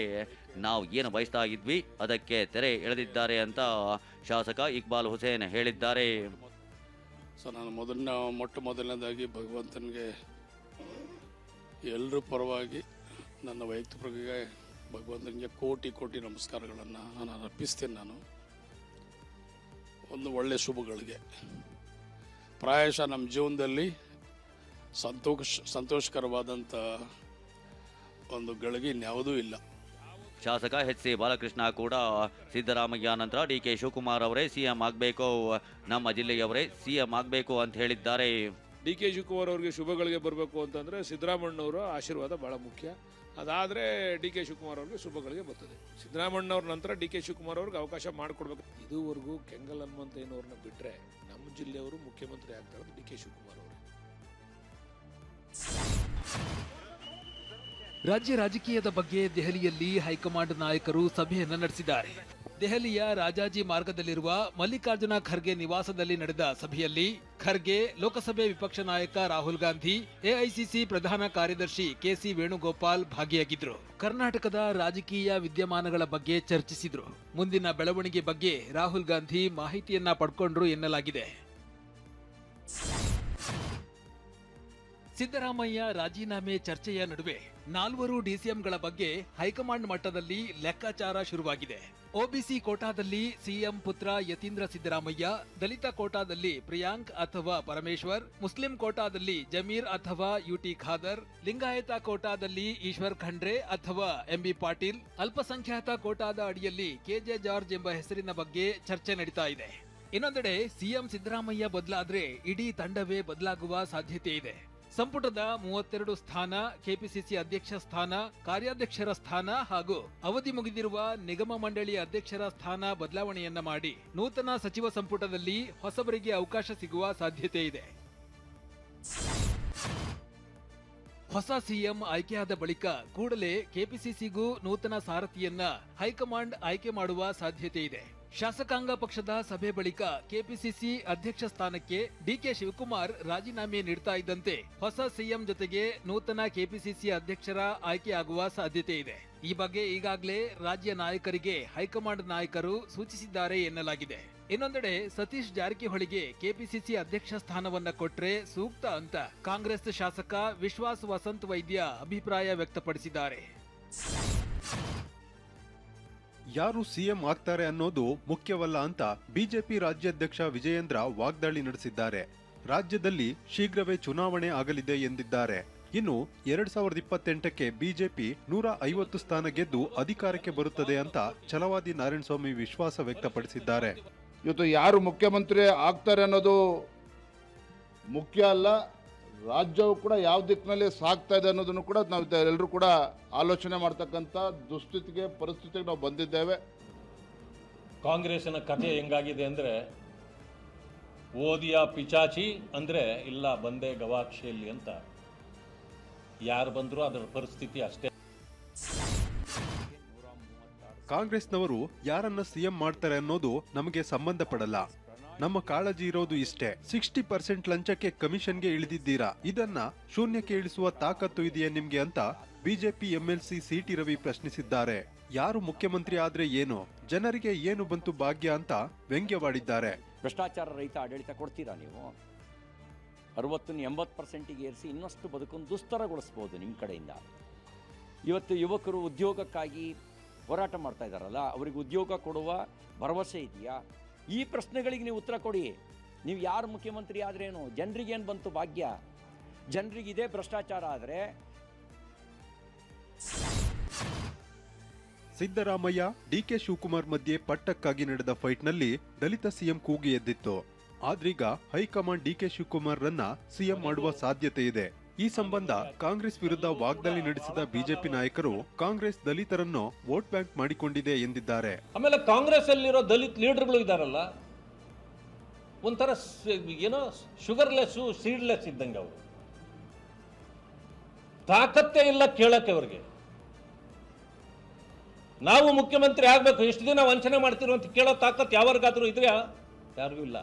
B: ನಾವು ಏನು ಬಯಸ್ತಾ ಇದ್ವಿ ಅದಕ್ಕೆ ತೆರೆ ಎಳೆದಿದ್ದಾರೆ ಅಂತ ಶಾಸಕ ಇಕ್ಬಾಲ್ ಹುಸೇನ್ ಹೇಳಿದ್ದಾರೆ.
P: ಸೊ ನಾನು ಮೊಟ್ಟ ಮೊದಲನೇದಾಗಿ ಭಗವಂತನಿಗೆ ಎಲ್ಲರ ಪರವಾಗಿ ನನ್ನ ವೈಯಕ್ತಿಕ ಭಗವಂತನಿಗೆ ಕೋಟಿ ನಮಸ್ಕಾರಗಳನ್ನು ನಾನು ಅರ್ಪಿಸ್ತೇನೆ. ನಾನು ಒಂದು ಒಳ್ಳೆಯ ಶುಭಗಳಿಗೆ ಪ್ರಾಯಶಃ ನಮ್ಮ ಜೀವನದಲ್ಲಿ ಸಂತೋಷಕರವಾದಂಥ ಒಂದು ಗಳಿಗೆ ಇನ್ಯಾವುದೂ ಇಲ್ಲ.
B: ಶಾಸಕ ಎಚ್ ಸಿ ಬಾಲಕೃಷ್ಣ ಕೂಡ ಸಿದ್ದರಾಮಯ್ಯ ನಂತರ ಡಿಕೆ ಶಿವಕುಮಾರ್ ಅವರೇ ಸಿಎಂ ಆಗಬೇಕು, ನಮ್ಮ ಜಿಲ್ಲೆಯವರೇ ಸಿಎಂ ಆಗಬೇಕು ಅಂತ ಹೇಳಿದ್ದಾರೆ.
Q: ಡಿಕೆ ಶಿವಕುಮಾರ್ ಅವರಿಗೆ ಶುಭಗಳಿಗೆ ಬರಬೇಕು ಅಂತಂದರೆ ಸಿದ್ದರಾಮಣ್ಣವರ ಆಶೀರ್ವಾದ ಭಾಳ ಮುಖ್ಯ. ಅದಾದರೆ ಡಿಕೆ ಶಿವಕುಮಾರ್ ಅವ್ರಿಗೆ ಶುಭಗಳಿಗೆ ಬರ್ತದೆ. ಸಿದ್ದರಾಮಣ್ಣವ್ರ ನಂತರ ಡಿಕೆ ಶಿವಕುಮಾರ್ ಅವ್ರಿಗೆ ಅವಕಾಶ ಮಾಡಿಕೊಡ್ಬೇಕು. ಇದುವರೆಗೂ ಕೆಂಗಲ್ ಹನುಮಂತಯ್ಯನವ್ರನ್ನ ಬಿಟ್ಟರೆ ನಮ್ಮ ಜಿಲ್ಲೆಯವರು ಮುಖ್ಯಮಂತ್ರಿ ಆಗ್ತಾರೆ ಡಿಕೆ ಶಿವಕುಮಾರ್ ಅವರು.
A: ರಾಜ್ಯ ರಾಜಕೀಯದ ಬಗ್ಗೆ ದೆಹಲಿಯಲ್ಲಿ ಹೈಕಮಾಂಡ್ ನಾಯಕರು ಸಭೆಯನ್ನು ನಡೆಸಿದ್ದಾರೆ. ದೆಹಲಿಯ ರಾಜಾಜಿ ಮಾರ್ಗದಲ್ಲಿರುವ ಮಲ್ಲಿಕಾರ್ಜುನ ಖರ್ಗೆ ನಿವಾಸದಲ್ಲಿ ನಡೆದ ಸಭೆಯಲ್ಲಿ ಖರ್ಗೆ, ಲೋಕಸಭೆ ವಿಪಕ್ಷ ನಾಯಕ ರಾಹುಲ್ ಗಾಂಧಿ, ಎಐಸಿಸಿ ಪ್ರಧಾನ ಕಾರ್ಯದರ್ಶಿ ಕೆಸಿ ವೇಣುಗೋಪಾಲ್ ಭಾಗಿಯಾಗಿದ್ರು. ಕರ್ನಾಟಕದ ರಾಜಕೀಯ ವಿದ್ಯಮಾನಗಳ ಬಗ್ಗೆ ಚರ್ಚಿಸಿದ್ರು. ಮುಂದಿನ ಬೆಳವಣಿಗೆ ಬಗ್ಗೆ ರಾಹುಲ್ ಗಾಂಧಿ ಮಾಹಿತಿಯನ್ನ ಪಡ್ಕೊಂಡ್ರು ಎನ್ನಲಾಗಿದೆ. ಸಿದ್ದರಾಮಯ್ಯ ರಾಜೀನಾಮೆ ಚರ್ಚೆಯ ನಡುವೆ 4 ಡಿಸಿಎಂಗಳ ಬಗ್ಗೆ ಹೈಕಮಾಂಡ್ ಮಟ್ಟದಲ್ಲಿ ಲೆಕ್ಕಾಚಾರ ಶುರುವಾಗಿದೆ. ಒಬಿಸಿ ಕೋಟಾದಲ್ಲಿ ಸಿಎಂ ಪುತ್ರ ಯತೀಂದ್ರ ಸಿದ್ದರಾಮಯ್ಯ, ದಲಿತ ಕೋಟಾದಲ್ಲಿ ಪ್ರಿಯಾಂಕ್ ಅಥವಾ ಪರಮೇಶ್ವರ್, ಮುಸ್ಲಿಂ ಕೋಟಾದಲ್ಲಿ ಜಮೀರ್ ಅಥವಾ ಯುಟಿ ಖಾದರ್, ಲಿಂಗಾಯತ ಕೋಟಾದಲ್ಲಿ ಈಶ್ವರ್ ಖಂಡ್ರೆ ಅಥವಾ ಎಂಬಿ ಪಾಟೀಲ್, ಅಲ್ಪಸಂಖ್ಯಾತ ಕೋಟಾದ ಅಡಿಯಲ್ಲಿ ಕೆಜೆ ಜಾರ್ಜ್ ಎಂಬ ಹೆಸರಿನ ಬಗ್ಗೆ ಚರ್ಚೆ ನಡೀತಾ ಇದೆ. ಇನ್ನೊಂದೆಡೆ ಸಿಎಂ ಸಿದ್ದರಾಮಯ್ಯ ಬದಲಾದ್ರೆ ಇಡೀ ತಂಡವೇ ಬದಲಾಗುವ ಸಾಧ್ಯತೆ ಇದೆ. ಸಂಪುಟದ 32 ಸ್ಥಾನ, ಕೆಪಿಸಿಸಿ ಅಧ್ಯಕ್ಷ ಸ್ಥಾನ, ಕಾರ್ಯಾಧ್ಯಕ್ಷರ ಸ್ಥಾನ ಹಾಗೂ ಅವಧಿ ಮುಗಿದಿರುವ ನಿಗಮ ಮಂಡಳಿ ಅಧ್ಯಕ್ಷರ ಸ್ಥಾನ ಬದಲಾವಣೆಯನ್ನ ಮಾಡಿ ನೂತನ ಸಚಿವ ಸಂಪುಟದಲ್ಲಿ ಹೊಸಬರಿಗೆ ಅವಕಾಶ ಸಿಗುವ ಸಾಧ್ಯತೆ ಇದೆ. ಹೊಸ ಸಿಎಂ ಆಯ್ಕೆಯಾದ ಬಳಿಕ ಕೂಡಲೇ ಕೆಪಿಸಿಸಿಗೂ ನೂತನ ಸಾರಥಿಯನ್ನ ಹೈಕಮಾಂಡ್ ಆಯ್ಕೆ ಮಾಡುವ ಸಾಧ್ಯತೆ ಇದೆ. ಶಾಸಕಾಂಗ ಪಕ್ಷದ ಸಭೆ ಬಳಿಕ ಕೆಪಿಸಿಸಿ ಅಧ್ಯಕ್ಷ ಸ್ಥಾನಕ್ಕೆ ಡಿಕೆ ಶಿವಕುಮಾರ್ ರಾಜೀನಾಮೆ ನೀಡ್ತಾ ಇದ್ದಂತೆ ಹೊಸ ಸಿಎಂ ಜೊತೆಗೆ ನೂತನ ಕೆಪಿಸಿಸಿ ಅಧ್ಯಕ್ಷರ ಆಯ್ಕೆಯಾಗುವ ಸಾಧ್ಯತೆ ಇದೆ. ಈ ಬಗ್ಗೆ ಈಗಾಗಲೇ ರಾಜ್ಯ ನಾಯಕರಿಗೆ ಹೈಕಮಾಂಡ್ ನಾಯಕರು ಸೂಚಿಸಿದ್ದಾರೆ ಎನ್ನಲಾಗಿದೆ. ಇನ್ನೊಂದೆಡೆ ಸತೀಶ್ ಜಾರಕಿಹೊಳಿಗೆ ಕೆಪಿಸಿಸಿ ಅಧ್ಯಕ್ಷ ಸ್ಥಾನವನ್ನ ಕೊಟ್ರೆ ಸೂಕ್ತ ಅಂತ ಕಾಂಗ್ರೆಸ್ ಶಾಸಕ ವಿಶ್ವಾಸ್ ವಸಂತ್ ವೈದ್ಯ ಅಭಿಪ್ರಾಯ ವ್ಯಕ್ತಪಡಿಸಿದ್ದಾರೆ.
K: ಯಾರು ಸಿಎಂ ಆಗ್ತಾರೆ ಅನ್ನೋದು ಮುಖ್ಯವಲ್ಲ ಅಂತ ಬಿಜೆಪಿ ರಾಜ್ಯಾಧ್ಯಕ್ಷ ವಿಜಯೇಂದ್ರ ವಾಗ್ದಾಳಿ ನಡೆಸಿದ್ದಾರೆ. ರಾಜ್ಯದಲ್ಲಿ ಶೀಘ್ರವೇ ಚುನಾವಣೆ ಆಗಲಿದೆ ಎಂದಿದ್ದಾರೆ. ಇನ್ನು 2028ಕ್ಕೆ ಬಿಜೆಪಿ 150 ಸ್ಥಾನ ಗೆದ್ದು ಅಧಿಕಾರಕ್ಕೆ ಬರುತ್ತದೆ ಅಂತ ಛಲವಾದಿ ನಾರಾಯಣಸ್ವಾಮಿ ವಿಶ್ವಾಸ ವ್ಯಕ್ತಪಡಿಸಿದ್ದಾರೆ.
R: ಇವತ್ತು ಯಾರು ಮುಖ್ಯಮಂತ್ರಿ ಆಗ್ತಾರೆ ಅನ್ನೋದು ಮುಖ್ಯ ಅಲ್ಲ, ರಾಜ್ಯವು ಕೂಡ ಯಾವ ದಿಕ್ಕಿನಲ್ಲಿ ಸಾಗ್ತಾ ಇದೆ ಅನ್ನೋದನ್ನು ಕೂಡ ನಾವು ಎಲ್ಲರೂ ಕೂಡ ಆಲೋಚನೆ ಮಾಡ್ತಕ್ಕಂಥ ಪರಿಸ್ಥಿತಿಗೆ ನಾವು ಬಂದಿದ್ದೇವೆ.
S: ಕಾಂಗ್ರೆಸ್ಸಿನ ಕಥೆ ಹೆಂಗಾಗಿದೆ ಅಂದರೆ, ಓದಿಯ ಪಿಚಾಚಿ ಅಂದರೆ ಇಲ್ಲ ಬಂದೆ ಗವಾಕ್ಷಿಯಲ್ಲಿ ಅಂತ, ಯಾರು ಬಂದರೂ ಅದರ ಪರಿಸ್ಥಿತಿ ಅಷ್ಟೇ.
K: ಕಾಂಗ್ರೆಸ್ನವರು ಯಾರನ್ನ ಸಿಎಂ ಮಾಡ್ತಾರೆ ಅನ್ನೋದು ನಮಗೆ ಸಂಬಂಧ ಪಡಲ್ಲ. ನಮ್ಮ ಕಾಳಜಿ ಇರೋದು ಇಷ್ಟೇ, 60% ಲಂಚಕ್ಕೆ ಕಮಿಷನ್ಗೆ ಇಳಿದಿದ್ದೀರಾ, ಇದನ್ನ ಶೂನ್ಯಕ್ಕೆ ಇಳಿಸುವ ತಾಕತ್ತು ಇದೆಯೇ ನಿಮ್ಗೆ ಅಂತ ಬಿಜೆಪಿ ಎಂಎಲ್ಸಿ ಸಿಟಿ ರವಿ ಪ್ರಶ್ನಿಸಿದ್ದಾರೆ. ಯಾರು ಮುಖ್ಯಮಂತ್ರಿ ಆದ್ರೆ ಏನು, ಜನರಿಗೆ ಏನು ಬಂತು ಭಾಗ್ಯ ಅಂತ ವ್ಯಂಗ್ಯವಾಡಿದ್ದಾರೆ.
T: ಭ್ರಷ್ಟಾಚಾರ ರಹಿತ ಆಡಳಿತ ಕೊಡ್ತೀರಾ ನೀವು? 60-80% ಏರಿಸಿ ಇನ್ನಷ್ಟು ಬದುಕನ್ನು ದುಸ್ತರಗೊಳಿಸ್ಬೋದು ನಿಮ್ಮ ಕಡೆಯಿಂದ. ಇವತ್ತು ಯುವಕರು ಉದ್ಯೋಗಕ್ಕಾಗಿ ಹೋರಾಟ ಮಾಡ್ತಾ ಇದ್ದಾರಲ್ಲ, ಅವರಿಗೆ ಉದ್ಯೋಗ ಕೊಡುವ ಭರವಸೆ ಇದೆಯಾ? ಈ ಪ್ರಶ್ನೆಗಳಿಗೆ ನೀವು ಉತ್ತರ ಕೊಡಿ. ನೀವು ಯಾರು ಮುಖ್ಯಮಂತ್ರಿ ಆದ್ರೇನು, ಜನರಿಗೇನು ಬಂತು ಭಾಗ್ಯ? ಜನರಿಗೆ ಇದೇ ಭ್ರಷ್ಟಾಚಾರ ಆದರೆ.
K: ಸಿದ್ದರಾಮಯ್ಯ ಡಿಕೆ ಶಿವಕುಮಾರ್ ಮಧ್ಯೆ ಪಟ್ಟಕ್ಕಾಗಿ ನಡೆದ ಫೈಟ್ನಲ್ಲಿ ದಲಿತ ಸಿಎಂ ಕೂಗಿ ಎದ್ದಿತ್ತು. ಆದ್ರೀಗ ಹೈಕಮಾಂಡ್ ಡಿಕೆ ಶಿವಕುಮಾರ್ ರನ್ನ ಸಿಎಂ ಮಾಡುವ ಸಾಧ್ಯತೆ ಇದೆ. ಈ ಸಂಬಂಧ ಕಾಂಗ್ರೆಸ್ ವಿರುದ್ಧ ವಾಗ್ದಾಳಿ ನಡೆಸಿದ ಬಿಜೆಪಿ ನಾಯಕರು ಕಾಂಗ್ರೆಸ್ ದಲಿತರನ್ನು ವೋಟ್ ಬ್ಯಾಂಕ್ ಮಾಡಿಕೊಂಡಿದೆ ಎಂದಿದ್ದಾರೆ.
S: ಆಮೇಲೆ ಕಾಂಗ್ರೆಸ್ ಅಲ್ಲಿರೋ ದಲಿತ ಲೀಡರ್ಗಳು ಇದ್ದಾರಲ್ಲ, ಒಂಥರ ಏನೋ ಶುಗರ್ಲೆಸ್ ಸೀಡ್ಲೆಸ್ ಇದ್ದಂಗೆ. ಅವರು ತಾಕತ್ತೇ ಇಲ್ಲ ಕೇಳಕ್ಕೆ ಅವ್ರಿಗೆ. ನಾವು ಮುಖ್ಯಮಂತ್ರಿ ಆಗ್ಬೇಕು, ಎಷ್ಟು ದಿನ ವಂಚನೆ ಮಾಡ್ತಿರೋ ಅಂತ ಕೇಳೋ ತಾಕತ್ ಯಾವಾಗಾದ್ರೂ ಇದೆಯಾ? ಯಾರಿಗೂ ಇಲ್ಲ.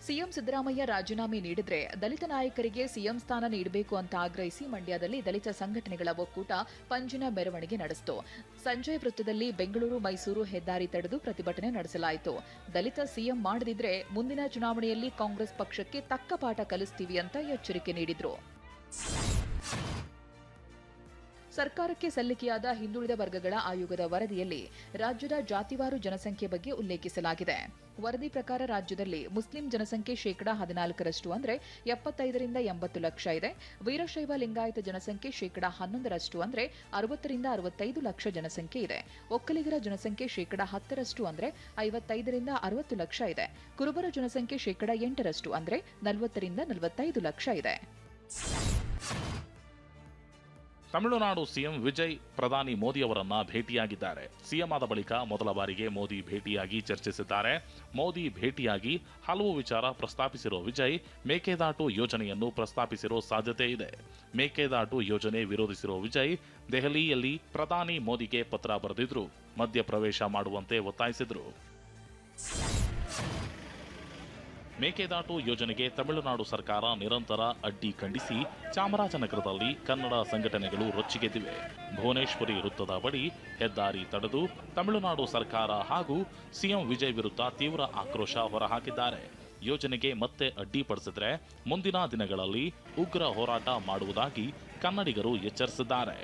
G: ಸಿಎಂ ಸಿದ್ದರಾಮಯ್ಯ ರಾಜೀನಾಮೆ ನೀಡಿದ್ರೆ ದಲಿತ ನಾಯಕರಿಗೆ ಸಿಎಂ ಸ್ಥಾನ ನೀಡಬೇಕು ಅಂತ ಆಗ್ರಹಿಸಿ ಮಂಡ್ಯದಲ್ಲಿ ದಲಿತ ಸಂಘಟನೆಗಳ ಒಕ್ಕೂಟ ಪಂಜಿನ ಮೆರವಣಿಗೆ ನಡೆಸಿತು. ಸಂಜಯ್ ವೃತ್ತದಲ್ಲಿ ಬೆಂಗಳೂರು ಮೈಸೂರು ಹೆದ್ದಾರಿ ತಡೆದು ಪ್ರತಿಭಟನೆ ನಡೆಸಲಾಯಿತು. ದಲಿತ ಸಿಎಂ ಮಾಡದಿದ್ರೆ ಮುಂದಿನ ಚುನಾವಣೆಯಲ್ಲಿ ಕಾಂಗ್ರೆಸ್ ಪಕ್ಷಕ್ಕೆ ತಕ್ಕ ಪಾಠ ಕಲಿಸ್ತೀವಿ ಅಂತ ಎಚ್ಚರಿಕೆ ನೀಡಿದ್ರು. ಸರ್ಕಾರಕ್ಕೆ ಸಲ್ಲಿಕೆಯಾದ ಹಿಂದುಳಿದ ವರ್ಗಗಳ ಆಯೋಗದ ವರದಿಯಲ್ಲಿ ರಾಜ್ಯದ ಜಾತಿವಾರು ಜನಸಂಖ್ಯೆ ಬಗ್ಗೆ ಉಲ್ಲೇಖಿಸಲಾಗಿದೆ. ವರದಿ ಪ್ರಕಾರ ರಾಜ್ಯದಲ್ಲಿ ಮುಸ್ಲಿಂ ಜನಸಂಖ್ಯೆ 14% ಅಂದರೆ 75-80 ಲಕ್ಷ ಇದೆ. ವೀರಶೈವ ಲಿಂಗಾಯತ ಜನಸಂಖ್ಯೆ 11% ಅಂದರೆ 60-65 ಲಕ್ಷ ಜನಸಂಖ್ಯೆ ಇದೆ. ಒಕ್ಕಲಿಗರ ಜನಸಂಖ್ಯೆ 10% ಅಂದರೆ 55-60 ಲಕ್ಷ ಇದೆ. ಕುರುಬರ ಜನಸಂಖ್ಯೆ 8% ಅಂದರೆ 40-45 ಲಕ್ಷ ಇದೆ.
U: ತಮಿಳುನಾಡು ಸಿಎಂ ವಿಜಯ್ ಪ್ರಧಾನಿ ಮೋದಿ ಅವರನ್ನ ಭೇಟಿಯಾಗಿದ್ದಾರೆ. ಸಿಎಂ ಆದ ಬಳಿಕ ಮೊದಲ ಬಾರಿಗೆ ಮೋದಿ ಭೇಟಿಯಾಗಿ ಚರ್ಚಿಸಿದ್ದಾರೆ. ಮೋದಿ ಭೇಟಿಯಾಗಿ ಹಲವು ವಿಚಾರ ಪ್ರಸ್ತಾಪಿಸಿರೋ ವಿಜಯ್ ಮೇಕೆದಾಟು ಯೋಜನೆಯನ್ನು ಪ್ರಸ್ತಾಪಿಸಿರೋ ಸಾಧ್ಯತೆ ಇದೆ. ಮೇಕೆದಾಟು ಯೋಜನೆ ವಿರೋಧಿಸಿರೋ ವಿಜಯ್ ದೆಹಲಿಯಲ್ಲಿ ಪ್ರಧಾನಿ ಮೋದಿಗೆ ಪತ್ರ ಬರೆದಿದ್ರು. ಮಧ್ಯಪ್ರವೇಶ ಮಾಡುವಂತೆ ಒತ್ತಾಯಿಸಿದ್ರು. ಮೇಕೆದಾಟು ಯೋಜನೆಗೆ ತಮಿಳುನಾಡು ಸರ್ಕಾರ ನಿರಂತರ ಅಡ್ಡಿ ಖಂಡಿಸಿ ಚಾಮರಾಜನಗರದಲ್ಲಿ ಕನ್ನಡ ಸಂಘಟನೆಗಳು ರೊಚ್ಚಿಗೆದ್ದಿವೆ. ಭುವನೇಶ್ವರಿ ವೃತ್ತದ ಬಳಿ ಹೆದ್ದಾರಿ ತಡೆದು ತಮಿಳುನಾಡು ಸರ್ಕಾರ ಹಾಗೂ ಸಿಎಂ ವಿಜಯ್ ವಿರುದ್ಧ ತೀವ್ರ ಆಕ್ರೋಶ ಹೊರಹಾಕಿದ್ದಾರೆ. ಯೋಜನೆಗೆ ಮತ್ತೆ ಅಡ್ಡಿಪಡಿಸಿದ್ರೆ ಮುಂದಿನ ದಿನಗಳಲ್ಲಿ ಉಗ್ರ ಹೋರಾಟ ಮಾಡುವುದಾಗಿ ಕನ್ನಡಿಗರು ಎಚ್ಚರಿಸಿದ್ದಾರೆ.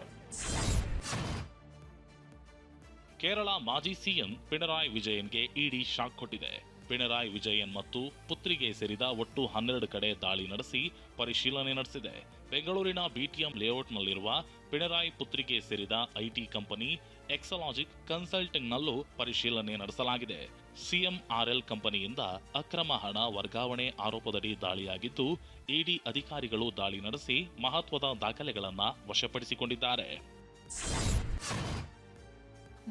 U: ಕೇರಳ ಮಾಜಿ ಸಿಎಂ ಪಿಣರಾಯಿ ವಿಜಯನ್ಗೆ ಇಡಿ ಶಾಕ್ ಕೊಟ್ಟಿದೆ. ಪಿಣರಾಯಿ ವಿಜಯನ್ ಮತ್ತು ಪುತ್ರಿಗೆ ಸೇರಿದ ಒಟ್ಟು 12 ಕಡೆ ದಾಳಿ ನಡೆಸಿ ಪರಿಶೀಲನೆ ನಡೆಸಿದೆ. ಬೆಂಗಳೂರಿನ ಬಿಟಿಎಂ ಲೇಔಟ್ನಲ್ಲಿರುವ ಪಿಣರಾಯಿ ಪುತ್ರಿಗೆ ಸೇರಿದ ಐಟಿ ಕಂಪನಿ ಎಕ್ಸಲಾಜಿಕ್ ಕನ್ಸಲ್ಟಿಂಗ್ನಲ್ಲೂ ಪರಿಶೀಲನೆ ನಡೆಸಲಾಗಿದೆ. ಸಿಎಂಆರ್ಎಲ್ ಕಂಪನಿಯಿಂದ ಅಕ್ರಮ ಹಣ ವರ್ಗಾವಣೆ ಆರೋಪದಡಿ ದಾಳಿಯಾಗಿದ್ದು, ಇಡಿ ಅಧಿಕಾರಿಗಳು ದಾಳಿ ನಡೆಸಿ ಮಹತ್ವದ ದಾಖಲೆಗಳನ್ನು ವಶಪಡಿಸಿಕೊಂಡಿದ್ದಾರೆ.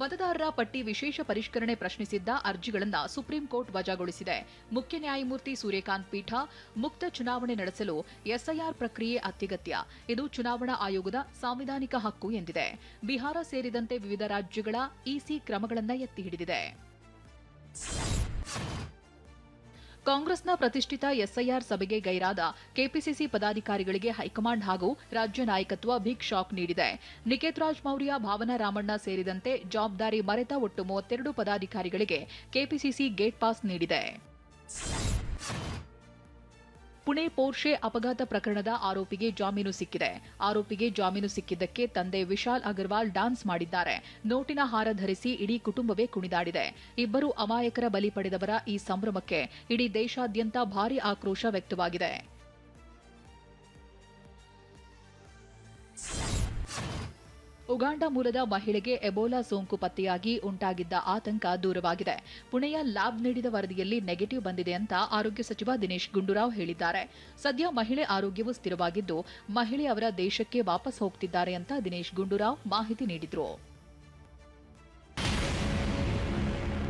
G: ಮತದಾರರ ಪಟ್ಟಿ ವಿಶೇಷ ಪರಿಷ್ಕರಣೆ ಪ್ರಶ್ನಿಸಿದ್ದ ಅರ್ಜಿಗಳನ್ನು ಸುಪ್ರೀಂ ಕೋರ್ಟ್ ವಜಾಗೊಳಿಸಿದೆ. ಮುಖ್ಯ ನ್ಯಾಯಮೂರ್ತಿ ಸೂರ್ಯಕಾಂತ್ ಪೀಠ ಮುಕ್ತ ಚುನಾವಣೆ ನಡೆಸಲು ಎಸ್ಐಆರ್ ಪ್ರಕ್ರಿಯೆ ಅತ್ಯಗತ್ಯ, ಇದು ಚುನಾವಣಾ ಆಯೋಗದ ಸಾಂವಿಧಾನಿಕ ಹಕ್ಕು ಎಂದಿದೆ. ಬಿಹಾರ ಸೇರಿದಂತೆ ವಿವಿಧ ರಾಜ್ಯಗಳ ಇಸಿ ಕ್ರಮಗಳನ್ನು ಎತ್ತಿ ಹಿಡಿದಿದೆ. ಕಾಂಗ್ರೆಸ್ನ ಪ್ರತಿಷ್ಠಿತ ಎಸ್ಐಆರ್ ಸಭೆಗೆ ಗೈರಾದ ಕೆಪಿಸಿಸಿ ಪದಾಧಿಕಾರಿಗಳಿಗೆ ಹೈಕಮಾಂಡ್ ಹಾಗೂ ರಾಜ್ಯ ನಾಯಕತ್ವ ಬಿಗ್ ಶಾಕ್ ನೀಡಿದೆ. ನಿಕೇತ್ ರಾಜ್ ಮೌರ್ಯ, ಭಾವನಾ ರಾಮಣ್ಣ ಸೇರಿದಂತೆ ಜವಾಬ್ದಾರಿ ಮರೆತ ಒಟ್ಟು 32 ಪದಾಧಿಕಾರಿಗಳಿಗೆ ಕೆಪಿಸಿಸಿ ಗೇಟ್ ಪಾಸ್ ನೀಡಿದೆ. ಪುಣೆ ಪೋರ್ಷೆ ಅಪಘಾತ ಪ್ರಕರಣದ ಆರೋಪಿಗೆ ಜಾಮೀನು ಸಿಕ್ಕಿದೆ. ಆರೋಪಿಗೆ ಜಾಮೀನು ಸಿಕ್ಕಿದ್ದಕ್ಕೆ ತಂದೆ ವಿಶಾಲ್ ಅಗರ್ವಾಲ್ ಡಾನ್ಸ್ ಮಾಡಿದ್ದಾರೆ. ನೋಟಿನ ಹಾರ ಧರಿಸಿ ಇಡೀ ಕುಟುಂಬವೇ ಕುಣಿದಾಡಿದೆ. ಇಬ್ಬರು ಅಮಾಯಕರ ಬಲಿ ಪಡೆದವರ ಈ ಸಂಭ್ರಮಕ್ಕೆ ಇಡೀ ದೇಶಾದ್ಯಂತ ಭಾರೀ ಆಕ್ರೋಶ ವ್ಯಕ್ತವಾಗಿದೆ. ಉಗಾಂಡ ಮೂಲದ ಮಹಿಳೆಗೆ ಎಬೋಲಾ ಸೋಂಕು ಪತ್ತೆಯಾಗಿ ಉಂಟಾಗಿದ್ದ ಆತಂಕ ದೂರವಾಗಿದೆ. ಪುಣೆಯ ಲ್ಯಾಬ್ ನೀಡಿದ ವರದಿಯಲ್ಲಿ ನೆಗೆಟಿವ್ ಬಂದಿದೆ ಅಂತ ಆರೋಗ್ಯ ಸಚಿವ ದಿನೇಶ್ ಗುಂಡೂರಾವ್ ಹೇಳಿದ್ದಾರೆ. ಸದ್ಯ ಮಹಿಳೆ ಆರೋಗ್ಯವು ಸ್ಥಿರವಾಗಿದ್ದು, ಮಹಿಳೆ ಅವರ ದೇಶಕ್ಕೆ ವಾಪಸ್ ಹೋಗ್ತಿದ್ದಾರೆ ಅಂತ ದಿನೇಶ್ ಗುಂಡೂರಾವ್ ಮಾಹಿತಿ ನೀಡಿದರು.